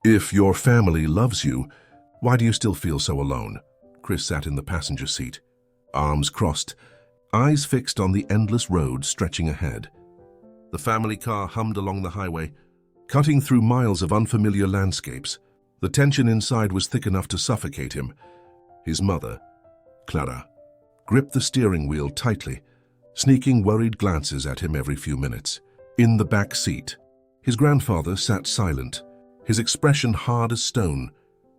If your family loves you, why do you still feel so alone? Chris sat in the passenger seat, arms crossed, eyes fixed on the endless road stretching ahead. The family car hummed along the highway, cutting through miles of unfamiliar landscapes. The tension inside was thick enough to suffocate him. His mother, Clara, gripped the steering wheel tightly, sneaking worried glances at him every few minutes. In the back seat, his grandfather sat silent, his expression hard as stone,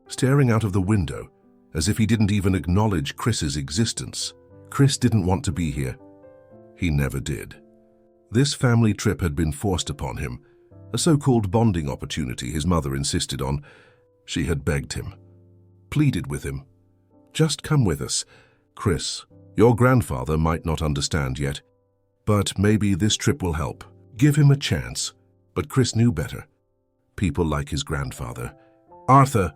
staring out of the window as if he didn't even acknowledge Chris's existence. Chris didn't want to be here. He never did. This family trip had been forced upon him, a so-called bonding opportunity his mother insisted on. She had begged him, pleaded with him. Just come with us, Chris. Your grandfather might not understand yet, but maybe this trip will help. Give him a chance. But Chris knew better. People like his grandfather, Arthur,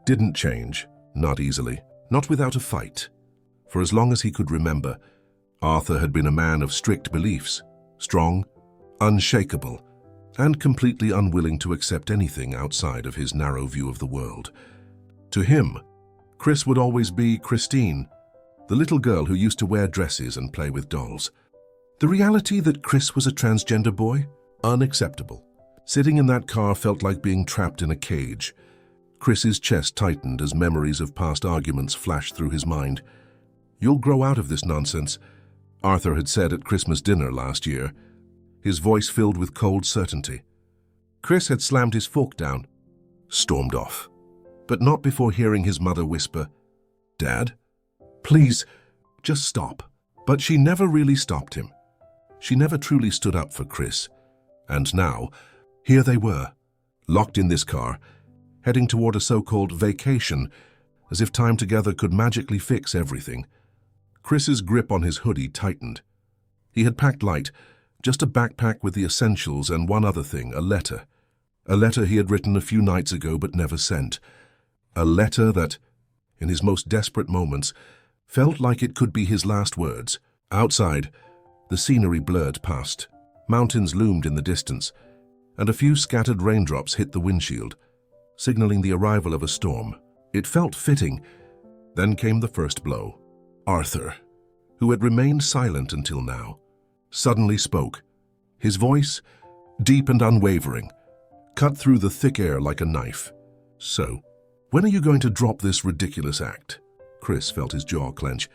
didn't change, not easily, not without a fight. For as long as he could remember, Arthur had been a man of strict beliefs, strong, unshakable, and completely unwilling to accept anything outside of his narrow view of the world. To him, Chris would always be Christine, the little girl who used to wear dresses and play with dolls. The reality that Chris was a transgender boy? Unacceptable. Sitting in that car felt like being trapped in a cage. Chris's chest tightened as memories of past arguments flashed through his mind. You'll grow out of this nonsense, Arthur had said at Christmas dinner last year, his voice filled with cold certainty. Chris had slammed his fork down, stormed off, but not before hearing his mother whisper, "Dad, please, just stop." But she never really stopped him. She never truly stood up for Chris. And now, here they were, locked in this car, heading toward a so-called vacation, as if time together could magically fix everything. Chris's grip on his hoodie tightened. He had packed light, just a backpack with the essentials and one other thing, a letter. A letter he had written a few nights ago but never sent. A letter that, in his most desperate moments, felt like it could be his last words. Outside, the scenery blurred past. Mountains loomed in the distance, and a few scattered raindrops hit the windshield, signaling the arrival of a storm. It felt fitting. Then came the first blow. Arthur, who had remained silent until now, suddenly spoke. His voice, deep and unwavering, cut through the thick air like a knife. "So, when are you going to drop this ridiculous act?" Chris felt his jaw clench.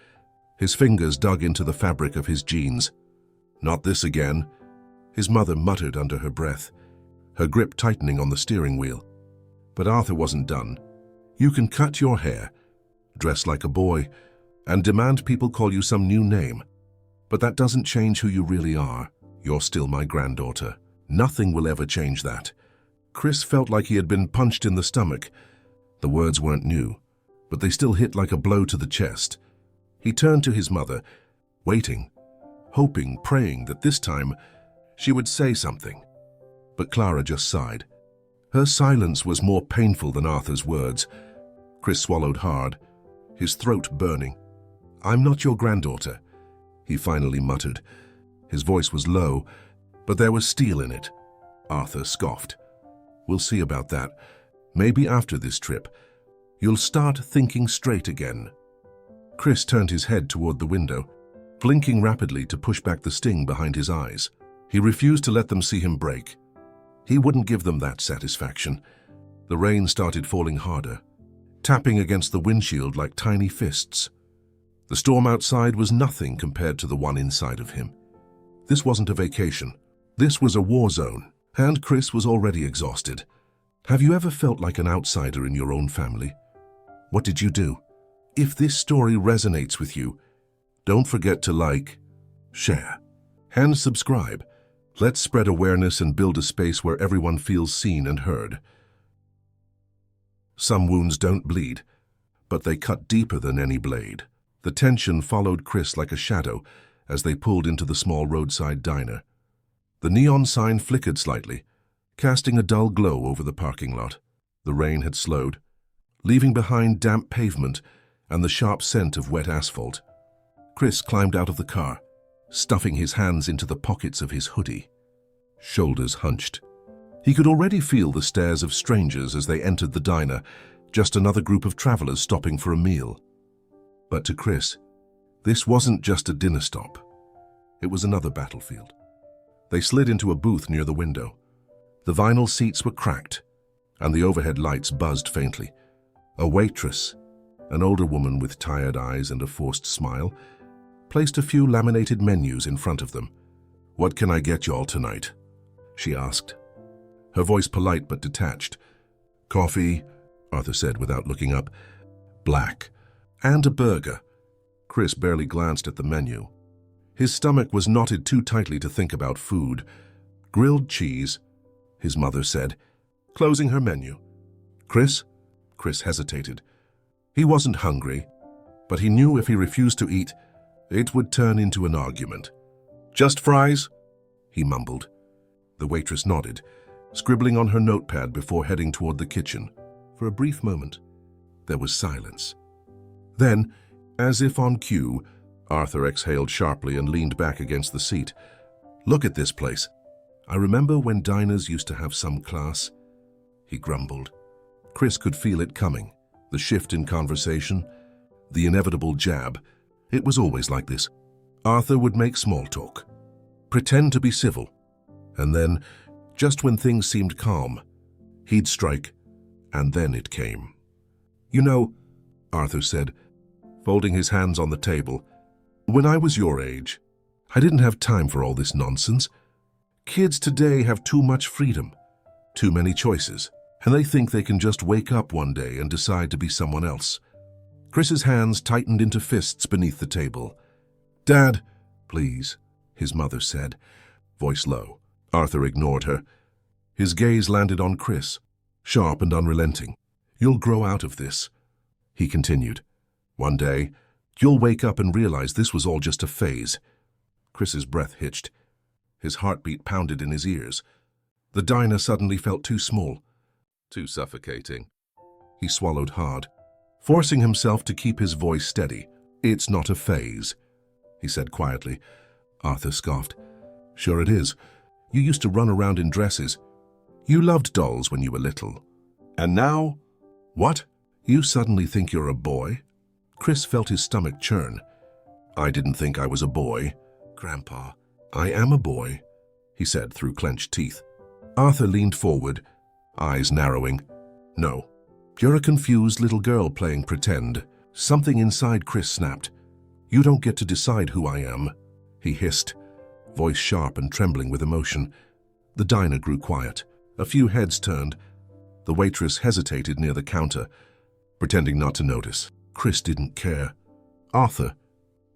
His fingers dug into the fabric of his jeans. "Not this again," his mother muttered under her breath, her grip tightening on the steering wheel. But Arthur wasn't done. "You can cut your hair, dress like a boy, and demand people call you some new name. But that doesn't change who you really are. You're still my granddaughter. Nothing will ever change that." Chris felt like he had been punched in the stomach. The words weren't new, but they still hit like a blow to the chest. He turned to his mother, waiting, hoping, praying that this time she would say something. But Clara just sighed. Her silence was more painful than Arthur's words. Chris swallowed hard, his throat burning. "I'm not your granddaughter," he finally muttered. His voice was low, but there was steel in it. Arthur scoffed. "We'll see about that. Maybe after this trip, you'll start thinking straight again." Chris turned his head toward the window, blinking rapidly to push back the sting behind his eyes. He refused to let them see him break. He wouldn't give them that satisfaction. The rain started falling harder, tapping against the windshield like tiny fists. The storm outside was nothing compared to the one inside of him. This wasn't a vacation. This was a war zone, and Chris was already exhausted. Have you ever felt like an outsider in your own family? What did you do? If this story resonates with you, don't forget to like, share, and subscribe. Let's spread awareness and build a space where everyone feels seen and heard. Some wounds don't bleed, but they cut deeper than any blade. The tension followed Chris like a shadow as they pulled into the small roadside diner. The neon sign flickered slightly, casting a dull glow over the parking lot. The rain had slowed, leaving behind damp pavement and the sharp scent of wet asphalt. Chris climbed out of the car, stuffing his hands into the pockets of his hoodie. Shoulders hunched, He could already feel the stares of strangers as they entered the diner, just another group of travelers stopping for a meal. But to Chris, this wasn't just a dinner stop. It was another battlefield. They slid into a booth near the window. The vinyl seats were cracked, and the overhead lights buzzed faintly. A waitress, an older woman with tired eyes and a forced smile, placed a few laminated menus in front of them. "What can I get y'all tonight?" she asked, her voice polite but detached. "Coffee," Arthur said without looking up. "Black. And a burger." Chris barely glanced at the menu. His stomach was knotted too tightly to think about food. "Grilled cheese," his mother said, closing her menu. "Chris?" Chris hesitated. He wasn't hungry, but he knew if he refused to eat, it would turn into an argument. "Just fries?" he mumbled. The waitress nodded, scribbling on her notepad before heading toward the kitchen. For a brief moment, there was silence. Then, as if on cue, Arthur exhaled sharply and leaned back against the seat. "Look at this place. I remember when diners used to have some class," he grumbled. Chris could feel it coming, the shift in conversation, the inevitable jab. It was always like this. Arthur would make small talk, pretend to be civil, and then, just when things seemed calm, he'd strike, and then it came. "You know," Arthur said, folding his hands on the table, "when I was your age, I didn't have time for all this nonsense. Kids today have too much freedom, too many choices, and they think they can just wake up one day and decide to be someone else." Chris's hands tightened into fists beneath the table. "Dad, please," his mother said, voice low. Arthur ignored her. His gaze landed on Chris, sharp and unrelenting. "You'll grow out of this," he continued. "One day, you'll wake up and realize this was all just a phase." Chris's breath hitched. His heartbeat pounded in his ears. The diner suddenly felt too small, too suffocating. He swallowed hard, forcing himself to keep his voice steady. "It's not a phase," he said quietly. Arthur scoffed. "Sure it is. You used to run around in dresses. You loved dolls when you were little. And now, what? You suddenly think you're a boy?" Chris felt his stomach churn. "I didn't think I was a boy, Grandpa." "I am a boy," he said through clenched teeth. Arthur leaned forward, eyes narrowing. "No, you're a confused little girl playing pretend." Something inside Chris snapped. "You don't get to decide who I am," he hissed, voice sharp and trembling with emotion. The diner grew quiet. A few heads turned. The waitress hesitated near the counter, pretending not to notice. Chris didn't care. Arthur,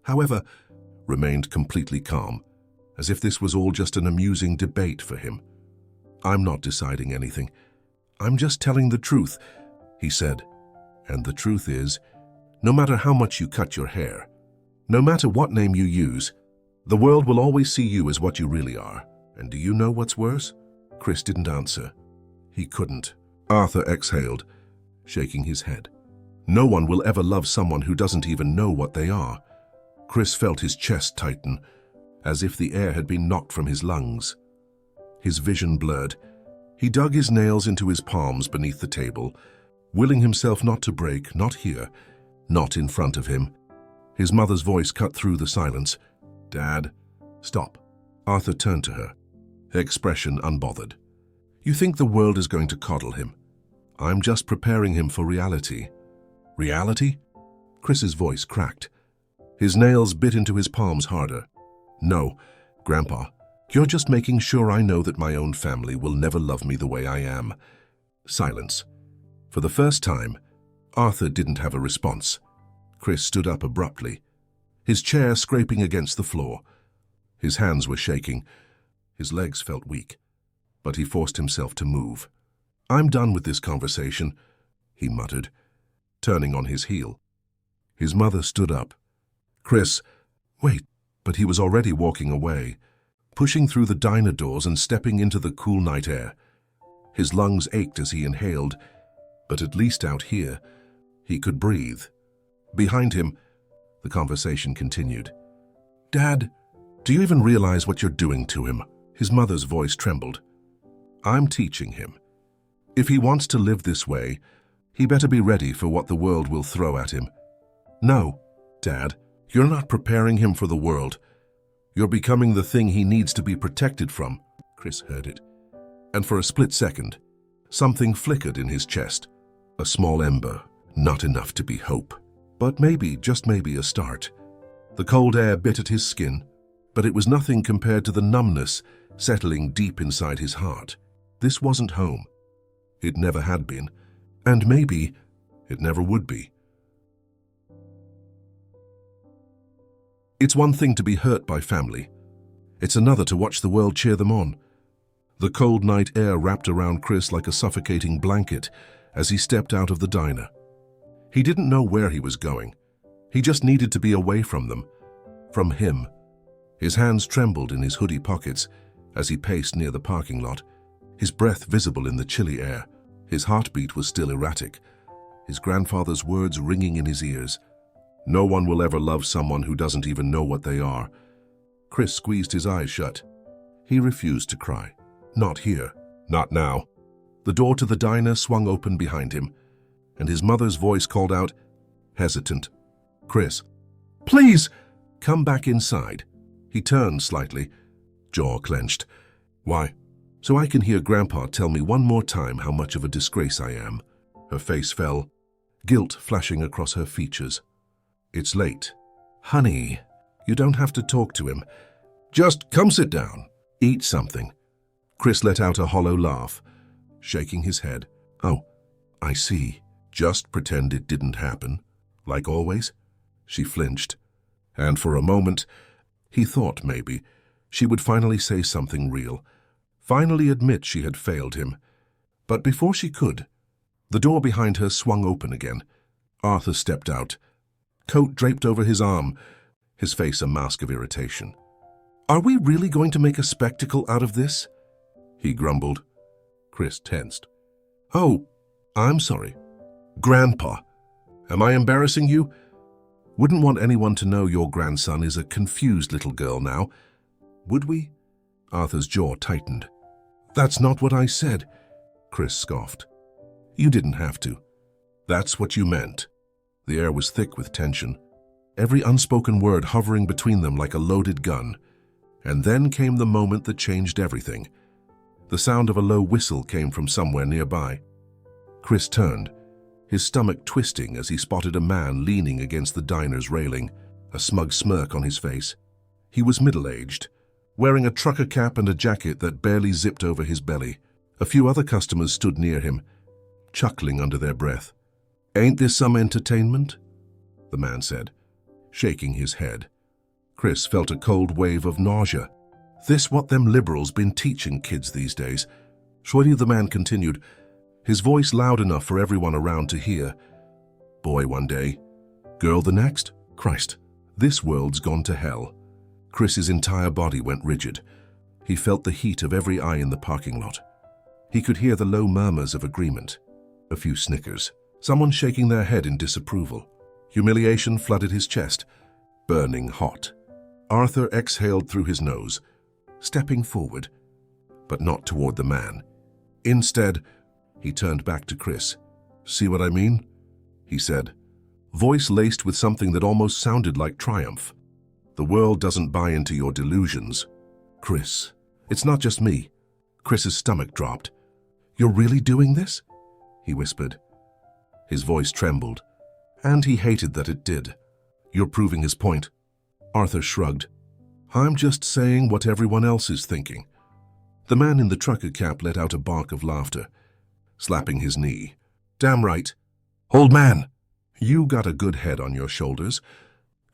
however, remained completely calm, as if this was all just an amusing debate for him. "I'm not deciding anything. I'm just telling the truth," he said. "And the truth is, no matter how much you cut your hair, no matter what name you use, the world will always see you as what you really are. And do you know what's worse?" Chris didn't answer. He couldn't. Arthur exhaled, shaking his head. "No one will ever love someone who doesn't even know what they are." Chris felt his chest tighten, as if the air had been knocked from his lungs. His vision blurred. He dug his nails into his palms beneath the table, willing himself not to break, not here, not in front of him. His mother's voice cut through the silence. "Dad, stop." Arthur turned to her, expression unbothered. "You think the world is going to coddle him? I'm just preparing him for reality." "Reality?" Chris's voice cracked. His nails bit into his palms harder. "No, Grandpa, you're just making sure I know that my own family will never love me the way I am." Silence. For the first time, Arthur didn't have a response. Chris stood up abruptly, his chair scraping against the floor. His hands were shaking. His legs felt weak, but he forced himself to move. "I'm done with this conversation," he muttered, turning on his heel. His mother stood up. "Chris, wait," but he was already walking away, pushing through the diner doors and stepping into the cool night air. His lungs ached as he inhaled, but at least out here, he could breathe. Behind him, the conversation continued. "Dad, do you even realize what you're doing to him?" His mother's voice trembled. I'm teaching him. If he wants to live this way, he better be ready for what the world will throw at him. No, Dad, you're not preparing him for the world. You're becoming the thing he needs to be protected from. Chris heard it. And for a split second, something flickered in his chest. A small ember, not enough to be hope, but maybe, just maybe, a start. The cold air bit at his skin, but it was nothing compared to the numbness settling deep inside his heart. This wasn't home. It never had been, and maybe it never would be. It's one thing to be hurt by family. It's another to watch the world cheer them on. The cold night air wrapped around Chris like a suffocating blanket as he stepped out of the diner. He didn't know where he was going. He just needed to be away from them, from him. His hands trembled in his hoodie pockets as he paced near the parking lot, his breath visible in the chilly air. His heartbeat was still erratic, his grandfather's words ringing in his ears. No one will ever love someone who doesn't even know what they are. Chris squeezed his eyes shut. He refused to cry. Not here. Not now. The door to the diner swung open behind him, and his mother's voice called out, hesitant, "Chris, please, come back inside." He turned slightly, jaw clenched. "Why?" "So I can hear Grandpa tell me one more time how much of a disgrace I am." Her face fell, guilt flashing across her features. "It's late." "Honey, you don't have to talk to him. Just come sit down. Eat something." Chris let out a hollow laugh, shaking his head. "Oh, I see. Just pretend it didn't happen, like always?" She flinched, and for a moment, he thought maybe she would finally say something real, finally admit she had failed him. But before she could, the door behind her swung open again. Arthur stepped out, coat draped over his arm, his face a mask of irritation. "Are we really going to make a spectacle out of this?" he grumbled. Chris tensed. "Oh, I'm sorry. Grandpa, am I embarrassing you? Wouldn't want anyone to know your grandson is a confused little girl now, would we?" Arthur's jaw tightened. "That's not what I said," Chris scoffed. "You didn't have to. That's what you meant." The air was thick with tension, every unspoken word hovering between them like a loaded gun. And then came the moment that changed everything. The sound of a low whistle came from somewhere nearby. Chris turned, his stomach twisting as he spotted a man leaning against the diner's railing, a smug smirk on his face. He was middle-aged, wearing a trucker cap and a jacket that barely zipped over his belly. A few other customers stood near him, chuckling under their breath. "Ain't this some entertainment?" the man said, shaking his head. Chris felt a cold wave of nausea. This what them liberals been teaching kids these days? Surely, the man continued, his voice loud enough for everyone around to hear. "Boy one day, girl the next? Christ, this world's gone to hell." Chris's entire body went rigid. He felt the heat of every eye in the parking lot. He could hear the low murmurs of agreement, a few snickers, someone shaking their head in disapproval. Humiliation flooded his chest, burning hot. Arthur exhaled through his nose, stepping forward, but not toward the man. Instead, he turned back to Chris. "See what I mean?" he said, voice laced with something that almost sounded like triumph. "The world doesn't buy into your delusions." "Chris, it's not just me." Chris's stomach dropped. "You're really doing this?" he whispered. His voice trembled, and he hated that it did. "You're proving his point." Arthur shrugged. "I'm just saying what everyone else is thinking." The man in the trucker cap let out a bark of laughter, slapping his knee. "Damn right. Old man, you got a good head on your shoulders."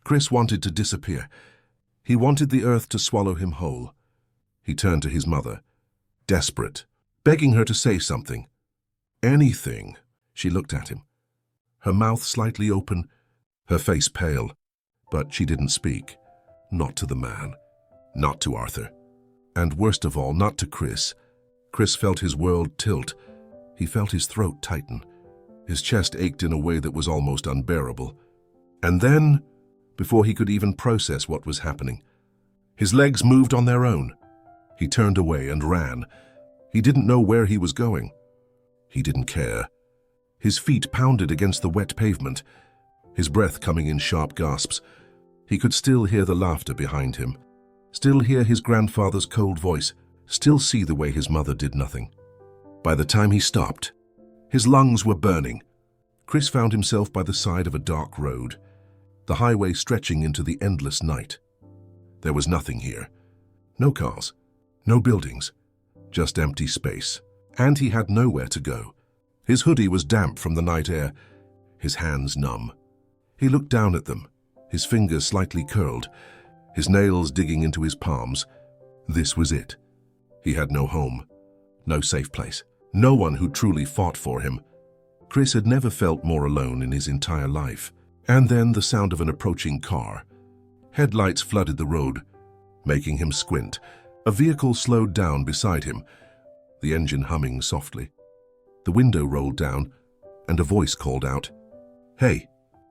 Chris wanted to disappear. He wanted the earth to swallow him whole. He turned to his mother, desperate, begging her to say something. Anything. She looked at him, her mouth slightly open, her face pale. But she didn't speak. Not to the man. Not to Arthur. And worst of all, not to Chris. Chris felt his world tilt. He felt his throat tighten. His chest ached in a way that was almost unbearable. And then, before he could even process what was happening, his legs moved on their own. He turned away and ran, He didn't know where he was going. He didn't care. His feet pounded against the wet pavement, his breath coming in sharp gasps. He could still hear the laughter behind him, still hear his grandfather's cold voice, still see the way his mother did nothing. By the time he stopped, his lungs were burning. Chris found himself by the side of a dark road, the highway stretching into the endless night. There was nothing here. No cars, no buildings, just empty space. And he had nowhere to go. His hoodie was damp from the night air, his hands numb. He looked down at them, his fingers slightly curled, his nails digging into his palms. This was it. He had no home, no safe place, no one who truly fought for him. Chris had never felt more alone in his entire life. And then the sound of an approaching car. Headlights flooded the road, making him squint. A vehicle slowed down beside him, the engine humming softly. The window rolled down, and a voice called out, "Hey,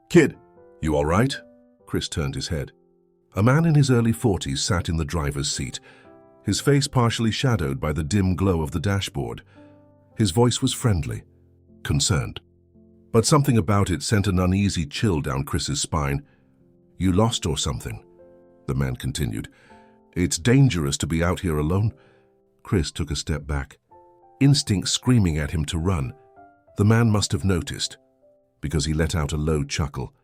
kid, you all right?" Chris turned his head. A man in his early 40s sat in the driver's seat, his face partially shadowed by the dim glow of the dashboard. His voice was friendly, concerned. But something about it sent an uneasy chill down Chris's spine. "You lost or something?" the man continued. "It's dangerous to be out here alone." Chris took a step back, instinct screaming at him to run. The man must have noticed, because he let out a low chuckle.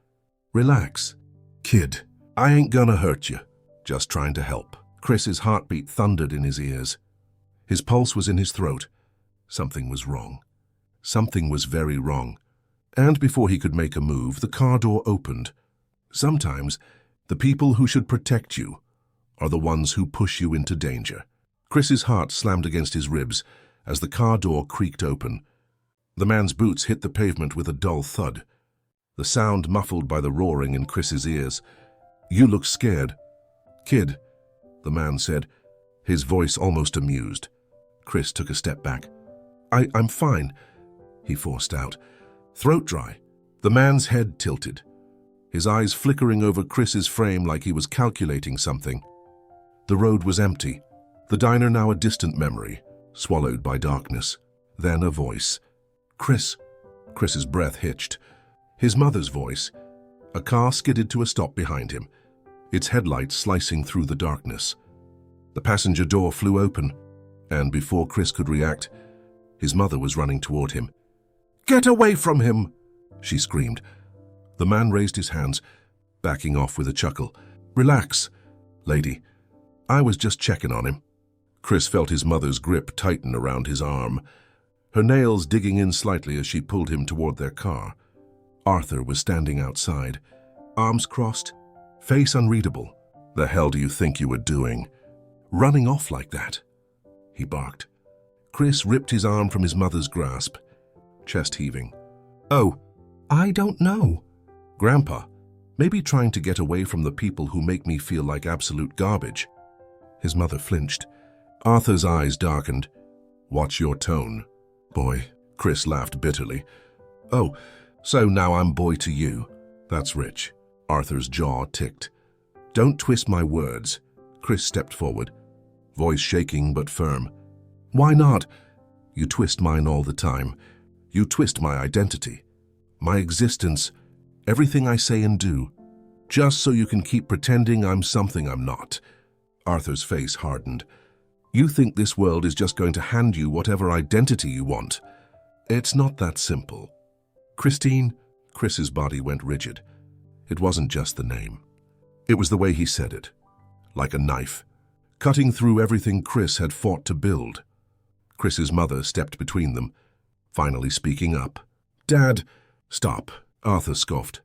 "Relax, kid. I ain't gonna hurt you. Just trying to help." Chris's heartbeat thundered in his ears. His pulse was in his throat. Something was wrong. Something was very wrong. And before he could make a move, the car door opened. Sometimes, the people who should protect you are the ones who push you into danger. Chris's heart slammed against his ribs as the car door creaked open. The man's boots hit the pavement with a dull thud, the sound muffled by the roaring in Chris's ears. "You look scared, kid," the man said, his voice almost amused. Chris took a step back. I'm fine," he forced out, throat dry. The man's head tilted, his eyes flickering over Chris's frame like he was calculating something. The road was empty, the diner now a distant memory, swallowed by darkness. Then a voice. "Chris." Chris's breath hitched. His mother's voice. A car skidded to a stop behind him, its headlights slicing through the darkness. The passenger door flew open, and before Chris could react, his mother was running toward him. "Get away from him!" she screamed. The man raised his hands, backing off with a chuckle. "Relax, lady. I was just checking on him." Chris felt his mother's grip tighten around his arm, her nails digging in slightly as she pulled him toward their car. Arthur was standing outside, arms crossed, face unreadable. "The hell do you think you were doing? Running off like that?" he barked. Chris ripped his arm from his mother's grasp, chest heaving. "Oh, I don't know. Grandpa, maybe trying to get away from the people who make me feel like absolute garbage." His mother flinched. Arthur's eyes darkened. "Watch your tone, boy." Chris laughed bitterly. "Oh, so now I'm boy to you. That's rich." Arthur's jaw ticked. "Don't twist my words." Chris stepped forward, voice shaking but firm. "Why not? You twist mine all the time. You twist my identity, my existence, everything I say and do, just so you can keep pretending I'm something I'm not." Arthur's face hardened. "You think this world is just going to hand you whatever identity you want. It's not that simple." "Christine," Chris's body went rigid. It wasn't just the name. It was the way he said it, like a knife, cutting through everything Chris had fought to build. Chris's mother stepped between them, finally speaking up. "Dad." "Stop," Arthur scoffed.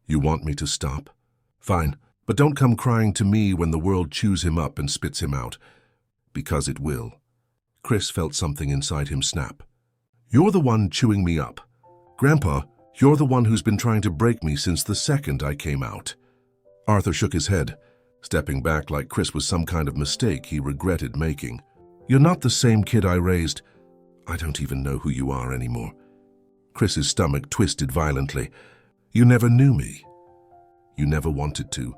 "You want me to stop? Fine, but don't come crying to me when the world chews him up and spits him out. Because it will." Chris felt something inside him snap. "You're the one chewing me up. Grandpa, you're the one who's been trying to break me since the second I came out." Arthur shook his head, stepping back like Chris was some kind of mistake he regretted making. "You're not the same kid I raised. I don't even know who you are anymore." Chris's stomach twisted violently. "You never knew me. You never wanted to."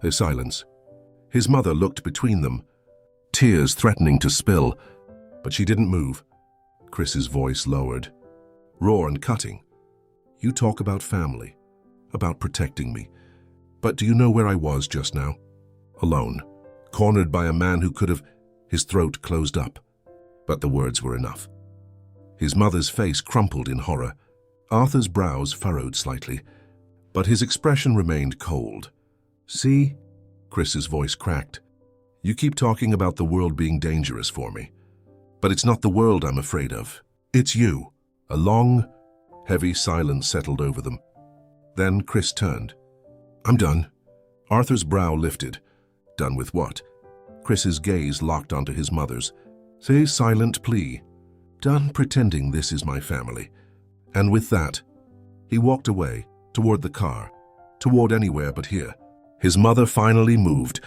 A silence. His mother looked between them, tears threatening to spill. But she didn't move. Chris's voice lowered, raw and cutting. You talk about family, about protecting me. But do you know where I was just now? Alone, cornered by a man who could have... His throat closed up, but the words were enough. His mother's face crumpled in horror. Arthur's brows furrowed slightly, but his expression remained cold. See? Chris's voice cracked. You keep talking about the world being dangerous for me. But it's not the world I'm afraid of. It's you. A long, heavy silence settled over them. Then Chris turned. I'm done. Arthur's brow lifted. Done with what? Chris's gaze locked onto his mother's. Say silent plea. Done pretending this is my family. And with that, he walked away, toward the car, toward anywhere but here. His mother finally moved,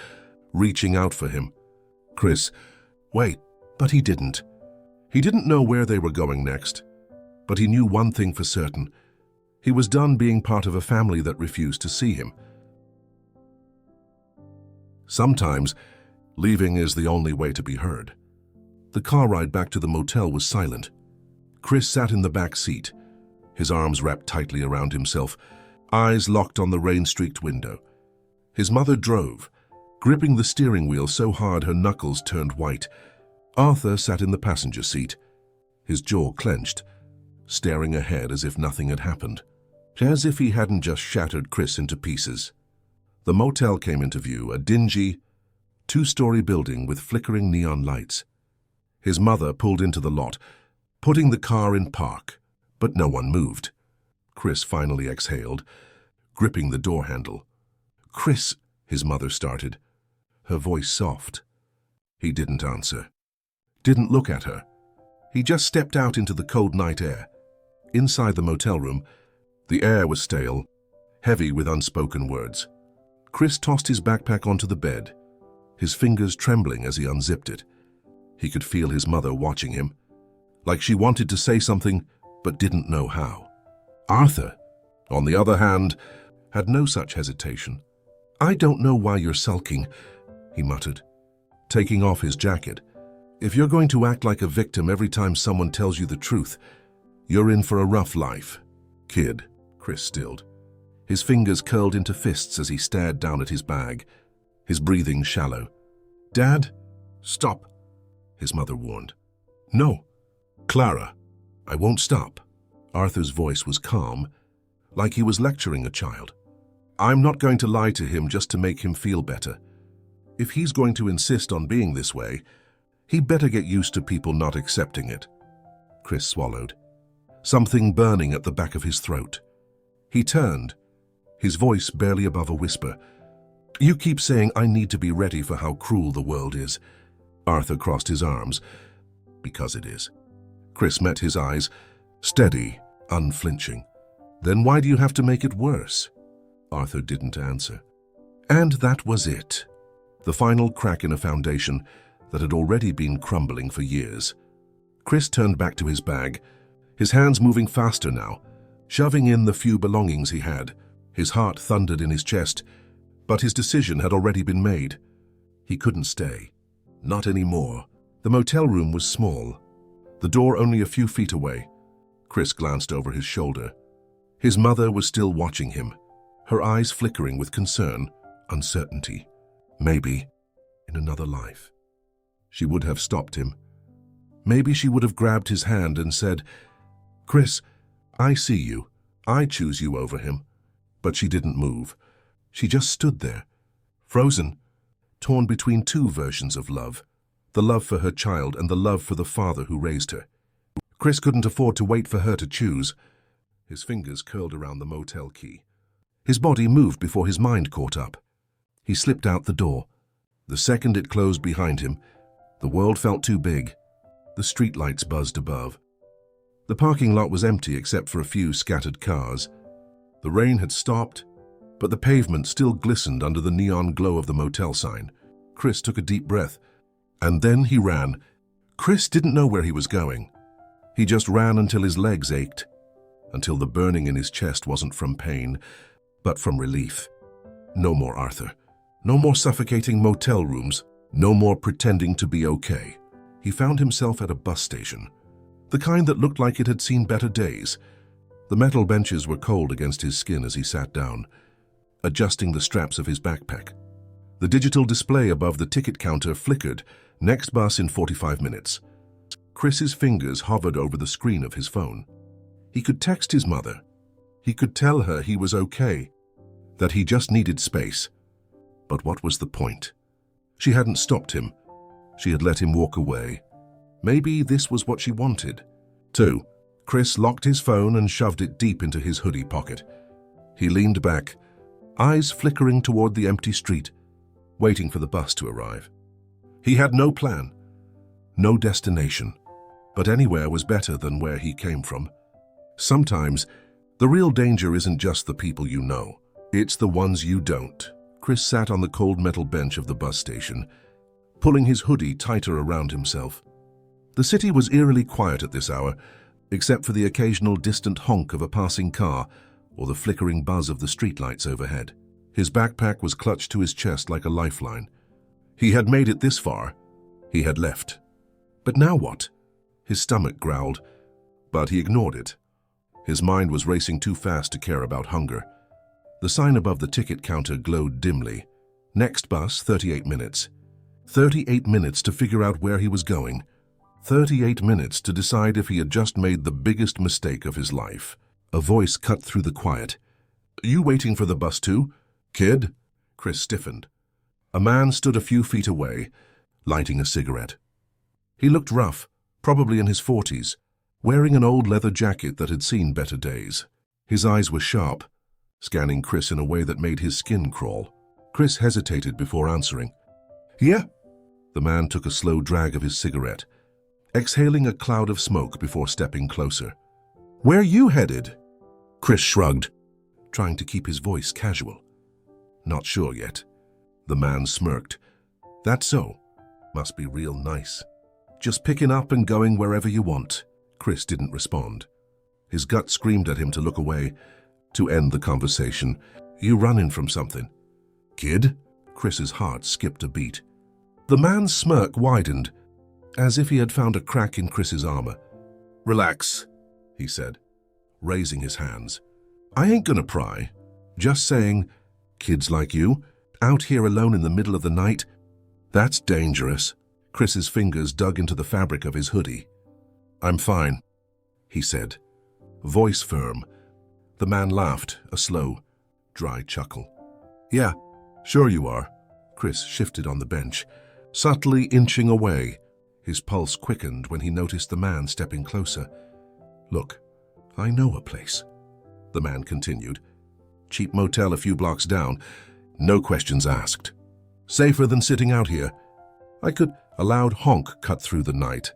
reaching out for him. Chris, wait, but he didn't. He didn't know where they were going next, but he knew one thing for certain. He was done being part of a family that refused to see him. Sometimes, leaving is the only way to be heard. The car ride back to the motel was silent. Chris sat in the back seat, his arms wrapped tightly around himself, eyes locked on the rain-streaked window. His mother drove, gripping the steering wheel so hard her knuckles turned white. Arthur sat in the passenger seat, his jaw clenched, staring ahead as if nothing had happened, as if he hadn't just shattered Chris into pieces. The motel came into view, a dingy, two-story building with flickering neon lights. His mother pulled into the lot, putting the car in park, but no one moved. Chris finally exhaled, gripping the door handle. Chris, his mother started, her voice soft. He didn't answer, didn't look at her. He just stepped out into the cold night air. Inside the motel room, the air was stale, heavy with unspoken words. Chris tossed his backpack onto the bed, his fingers trembling as he unzipped it. He could feel his mother watching him, like she wanted to say something but didn't know how. Arthur, on the other hand, had no such hesitation. I don't know why you're sulking, he muttered, taking off his jacket. If you're going to act like a victim every time someone tells you the truth, you're in for a rough life. Kid, Chris stilled. His fingers curled into fists as he stared down at his bag, his breathing shallow. Dad, stop, his mother warned. No, Clara, I won't stop. Arthur's voice was calm, like he was lecturing a child. I'm not going to lie to him just to make him feel better. If he's going to insist on being this way, he better get used to people not accepting it. Chris swallowed, something burning at the back of his throat. He turned, his voice barely above a whisper. You keep saying I need to be ready for how cruel the world is. Arthur crossed his arms. Because it is. Chris met his eyes, steady, unflinching. Then why do you have to make it worse? Arthur didn't answer. And that was it. The final crack in a foundation that had already been crumbling for years. Chris turned back to his bag, his hands moving faster now, shoving in the few belongings he had. His heart thundered in his chest, but his decision had already been made. He couldn't stay. Not anymore. The motel room was small, the door only a few feet away. Chris glanced over his shoulder. His mother was still watching him, her eyes flickering with concern, uncertainty. Maybe, in another life, she would have stopped him. Maybe she would have grabbed his hand and said, Chris, I see you. I choose you over him. But she didn't move. She just stood there, frozen, torn between two versions of love, the love for her child and the love for the father who raised her. Chris couldn't afford to wait for her to choose. His fingers curled around the motel key. His body moved before his mind caught up. He slipped out the door. The second it closed behind him, the world felt too big. The streetlights buzzed above. The parking lot was empty except for a few scattered cars. The rain had stopped, but the pavement still glistened under the neon glow of the motel sign. Chris took a deep breath, and then he ran. Chris didn't know where he was going. He just ran until his legs ached, until the burning in his chest wasn't from pain, but from relief. No more Arthur. No more suffocating motel rooms. No more pretending to be okay. he found himself at a bus station, the kind that looked like it had seen better days. The metal benches were cold against his skin as he sat down, adjusting the straps of his backpack. The digital display above the ticket counter flickered, "Next bus in 45 minutes." Chris's fingers hovered over the screen of his phone. He could text his mother. He could tell her he was okay, that he just needed space. But what was the point? She hadn't stopped him. She had let him walk away. Maybe this was what she wanted. 2. Chris locked his phone and shoved it deep into his hoodie pocket. He leaned back, eyes flickering toward the empty street, waiting for the bus to arrive. He had no plan, no destination, but anywhere was better than where he came from. Sometimes, the real danger isn't just the people you know, it's the ones you don't. Chris sat on the cold metal bench of the bus station, pulling his hoodie tighter around himself. The city was eerily quiet at this hour, except for the occasional distant honk of a passing car or the flickering buzz of the streetlights overhead. His backpack was clutched to his chest like a lifeline. He had made it this far. He had left. But now what? His stomach growled, but he ignored it. His mind was racing too fast to care about hunger. The sign above the ticket counter glowed dimly. Next bus, 38 minutes. 38 minutes to figure out where he was going. 38 minutes to decide if he had just made the biggest mistake of his life. A voice cut through the quiet. "You waiting for the bus too, kid?" Chris stiffened. A man stood a few feet away, lighting a cigarette. He looked rough, probably in his 40s, wearing an old leather jacket that had seen better days. His eyes were sharp, scanning Chris in a way that made his skin crawl. Chris hesitated before answering. "Yeah?" The man took a slow drag of his cigarette, exhaling a cloud of smoke before stepping closer. "Where you headed?" Chris shrugged, trying to keep his voice casual. "Not sure yet." The man smirked. "That's so. Must be real nice. Just picking up and going wherever you want." Chris didn't respond. His gut screamed at him to look away, to end the conversation. "You running from something, kid?" Chris's heart skipped a beat. The man's smirk widened, as if he had found a crack in Chris's armor. "Relax," he said, raising his hands. "I ain't gonna pry. Just saying, kids like you, out here alone in the middle of the night, that's dangerous." Chris's fingers dug into the fabric of his hoodie. "I'm fine," he said, voice firm. The man laughed, a slow, dry chuckle. "Yeah, sure you are." Chris shifted on the bench, subtly inching away. His pulse quickened when he noticed the man stepping closer. "Look, I know a place," the man continued. "Cheap motel a few blocks down. No questions asked. Safer than sitting out here. I could..." A loud honk cut through the night.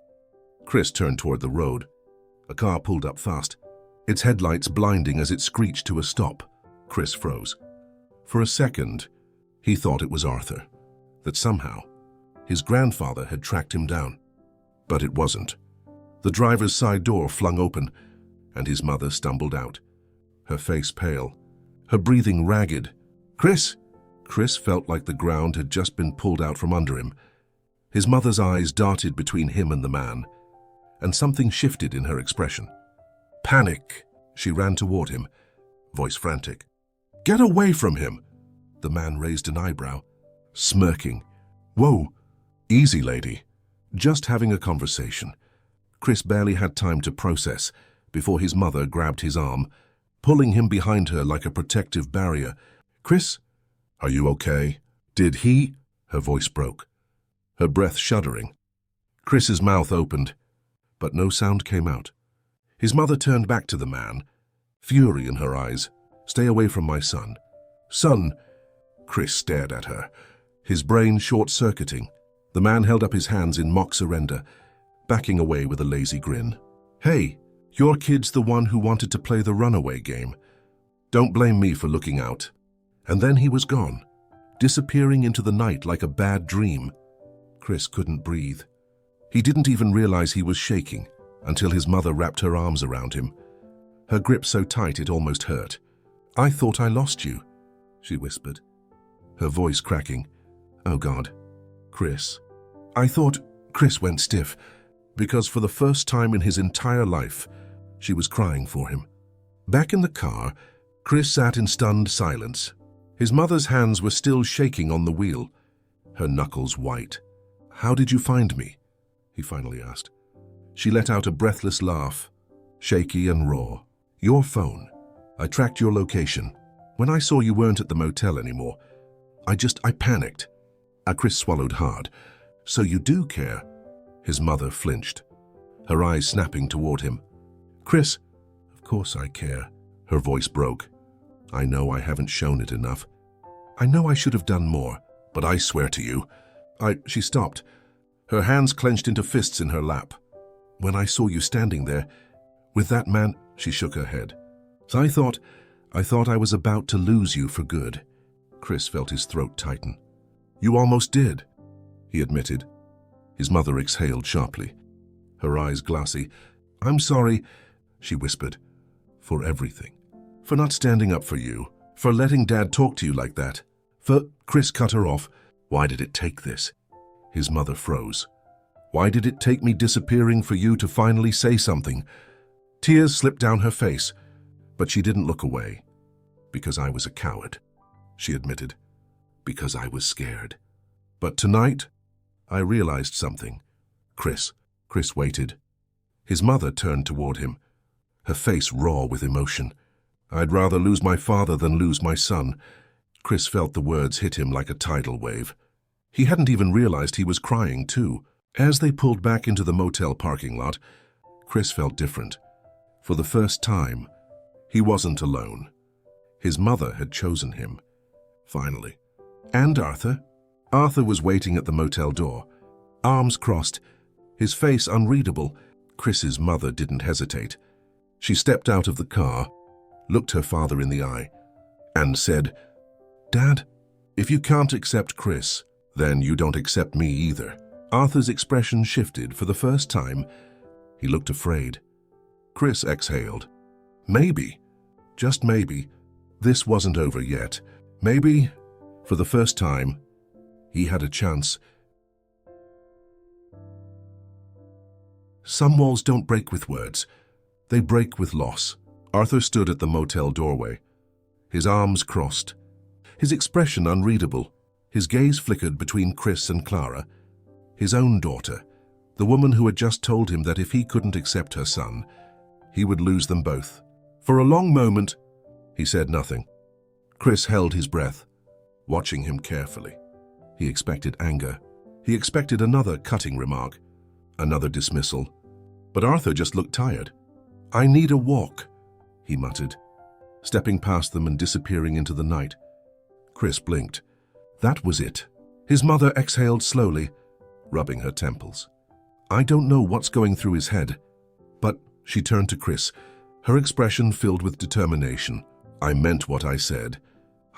Chris turned toward the road. A car pulled up fast, its headlights blinding as it screeched to a stop. Chris froze. For a second, he thought it was Arthur, that somehow his grandfather had tracked him down. But it wasn't. The driver's side door flung open, and his mother stumbled out, her face pale, her breathing ragged. "Chris!" Chris felt like the ground had just been pulled out from under him. His mother's eyes darted between him and the man, and something shifted in her expression. Panic. She ran toward him, voice frantic. "Get away from him!" The man raised an eyebrow, smirking. "Whoa, easy, lady. Just having a conversation." Chris barely had time to process before his mother grabbed his arm, pulling him behind her like a protective barrier. "Chris, are you okay? Did he..." Her voice broke, her breath shuddering. Chris's mouth opened, but no sound came out. His mother turned back to the man, fury in her eyes. "Stay away from my son." "Son!" Chris stared at her, his brain short-circuiting. The man held up his hands in mock surrender, backing away with a lazy grin. "Hey, your kid's the one who wanted to play the runaway game. Don't blame me for looking out." And then he was gone, disappearing into the night like a bad dream. Chris couldn't breathe. He didn't even realize he was shaking until his mother wrapped her arms around him, her grip so tight it almost hurt. "I thought I lost you," she whispered, her voice cracking. "Oh God, Chris. I thought..." Chris went stiff, because for the first time in his entire life, she was crying for him. Back in the car, Chris sat in stunned silence. His mother's hands were still shaking on the wheel, her knuckles white. "How did you find me?" he finally asked. She let out a breathless laugh, shaky and raw. "Your phone. I tracked your location. When I saw you weren't at the motel anymore, I panicked." Chris swallowed hard. "So you do care?" His mother flinched, her eyes snapping toward him. "Chris, of course I care." Her voice broke. "I know I haven't shown it enough. I know I should have done more, but I swear to you, She stopped, her hands clenched into fists in her lap. "When I saw you standing there, with that man," she shook her head. "I thought I was about to lose you for good." Chris felt his throat tighten. "You almost did," he admitted. His mother exhaled sharply, her eyes glassy. "I'm sorry," she whispered, "for everything. For not standing up for you, for letting Dad talk to you like that. Chris cut her off. "Why did it take this?" His mother froze. "Why did it take me disappearing for you to finally say something?" Tears slipped down her face, but she didn't look away. "Because I was a coward," she admitted. "Because I was scared. But tonight, I realized something." Chris waited. His mother turned toward him, her face raw with emotion. "I'd rather lose my father than lose my son." Chris felt the words hit him like a tidal wave. He hadn't even realized he was crying, too. As they pulled back into the motel parking lot, Chris felt different. For the first time, he wasn't alone. His mother had chosen him. Finally. And Arthur? Arthur was waiting at the motel door, arms crossed, his face unreadable. Chris's mother didn't hesitate. She stepped out of the car, looked her father in the eye, and said, "Dad, if you can't accept Chris, then you don't accept me either." Arthur's expression shifted for the first time. He looked afraid. Chris exhaled. Maybe, just maybe, this wasn't over yet. Maybe, for the first time, he had a chance. Some walls don't break with words. They break with loss. Arthur stood at the motel doorway, his arms crossed, his expression unreadable. His gaze flickered between Chris and Clara, his own daughter, the woman who had just told him that if he couldn't accept her son, he would lose them both. For a long moment, he said nothing. Chris held his breath, watching him carefully. He expected anger. He expected another cutting remark, another dismissal. But Arthur just looked tired. "I need a walk," he muttered, stepping past them and disappearing into the night. Chris blinked. That was it. His mother exhaled slowly, rubbing her temples. "I don't know what's going through his head." But she turned to Chris, her expression filled with determination. "I meant what I said.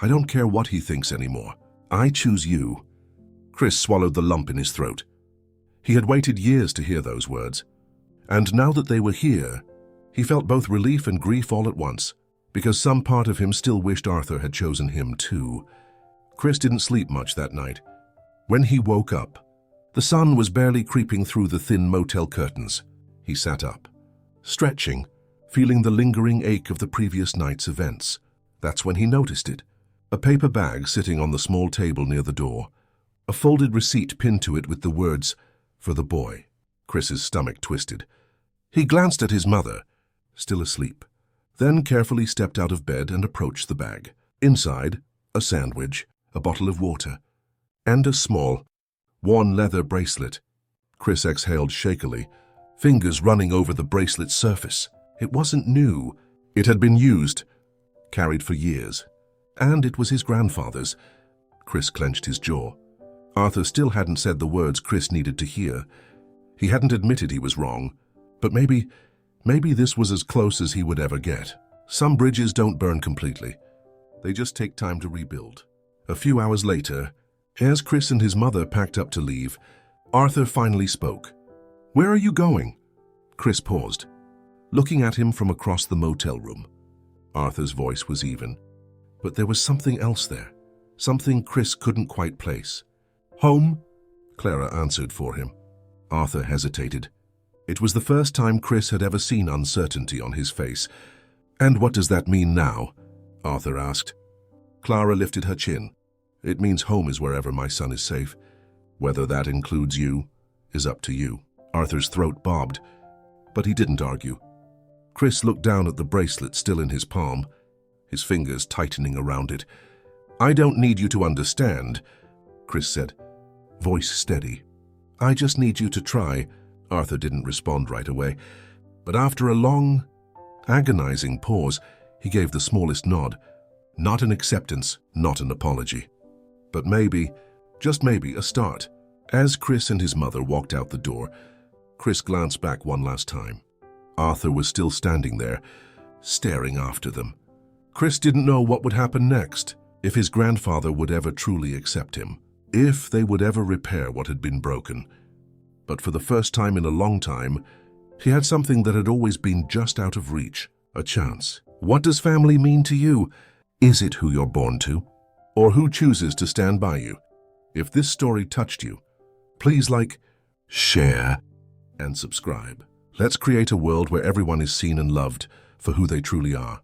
I don't care what he thinks anymore. I choose you." Chris swallowed the lump in his throat. He had waited years to hear those words. And now that they were here, he felt both relief and grief all at once, because some part of him still wished Arthur had chosen him too. Chris didn't sleep much that night. When he woke up, the sun was barely creeping through the thin motel curtains. He sat up, stretching, feeling the lingering ache of the previous night's events. That's when he noticed it. A paper bag sitting on the small table near the door, a folded receipt pinned to it with the words, "For the boy." Chris's stomach twisted. He glanced at his mother, still asleep, then carefully stepped out of bed and approached the bag. Inside, a sandwich, a bottle of water, and a small, worn leather bracelet. Chris exhaled shakily, fingers running over the bracelet's surface. It wasn't new. It had been used, carried for years. And it was his grandfather's. Chris clenched his jaw. Arthur still hadn't said the words Chris needed to hear. He hadn't admitted he was wrong, but maybe this was as close as he would ever get. Some bridges don't burn completely. They just take time to rebuild. A few hours later, as Chris and his mother packed up to leave, Arthur finally spoke. "Where are you going?" Chris paused, looking at him from across the motel room. Arthur's voice was even, but there was something else there, something Chris couldn't quite place. "Home," Clara answered for him. Arthur hesitated. It was the first time Chris had ever seen uncertainty on his face. "And what does that mean now?" Arthur asked. Clara lifted her chin. "It means home is wherever my son is safe. Whether that includes you is up to you." Arthur's throat bobbed, but he didn't argue. Chris looked down at the bracelet still in his palm, his fingers tightening around it. "I don't need you to understand," Chris said, voice steady. "I just need you to try." Arthur didn't respond right away, but after a long, agonizing pause, he gave the smallest nod. Not an acceptance, not an apology, but maybe, just maybe, a start. As Chris and his mother walked out the door, Chris glanced back one last time. Arthur was still standing there, staring after them. Chris didn't know what would happen next, if his grandfather would ever truly accept him, if they would ever repair what had been broken. But for the first time in a long time, he had something that had always been just out of reach, a chance. What does family mean to you? Is it who you're born to? Or who chooses to stand by you? If this story touched you, please like, share, and subscribe. Let's create a world where everyone is seen and loved for who they truly are.